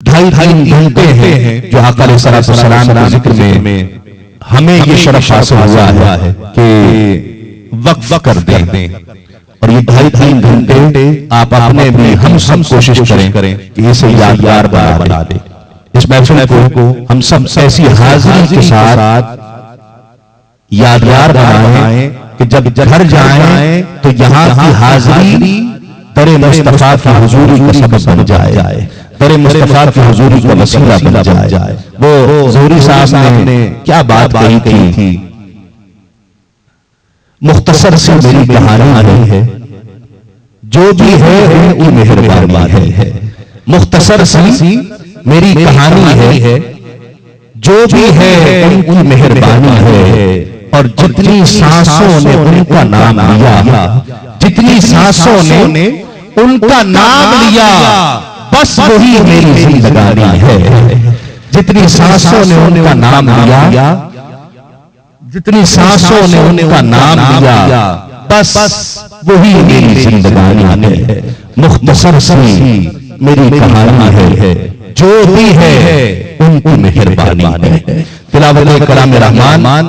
2.5 घंटे हैं जो आका अलैहिस्सलाम के जिक्र में हमें ये शरफ हासिल हुआ है कि वक्फ कर दें। और ये 2.5 घंटे आप अपने भी हम सब कोशिश करें कि इसे यादगार बना दें। इस महफिल को हम सब ऐसी हाजिरी के साथ यादगार बनाएं कि जब घर जाएं तो यहाँ की हाजिरी दरे मुस्तफा की हुजूरी का सबब बन जाए, दरे मुस्तफा की हुजूरी का वसीला बन जाए। वो ज़ोहरी साहब ने क्या बात कही थी, मुख्तसर से मेरी कहानी है, जो भी है उनकी मेहरबानी है। मुख्तसर सी मेरी कहानी है, जो भी है उनकी मेहरबानी है। और जितनी सांसों ने उनका नाम लिया, जितनी सांसों ने उनका नाम लिया, बस वही मेरी जिंदगानी है। जितनी सांसों ने उनका नाम लिया, जितनी सांसों ने उनका नाम लिया, बस वही मेरी जिंदगानी है। मुख्तसर सी मेरी कहानी है, जो भी है उनकी मेहरबानी है। तिलावत कलाम रहमान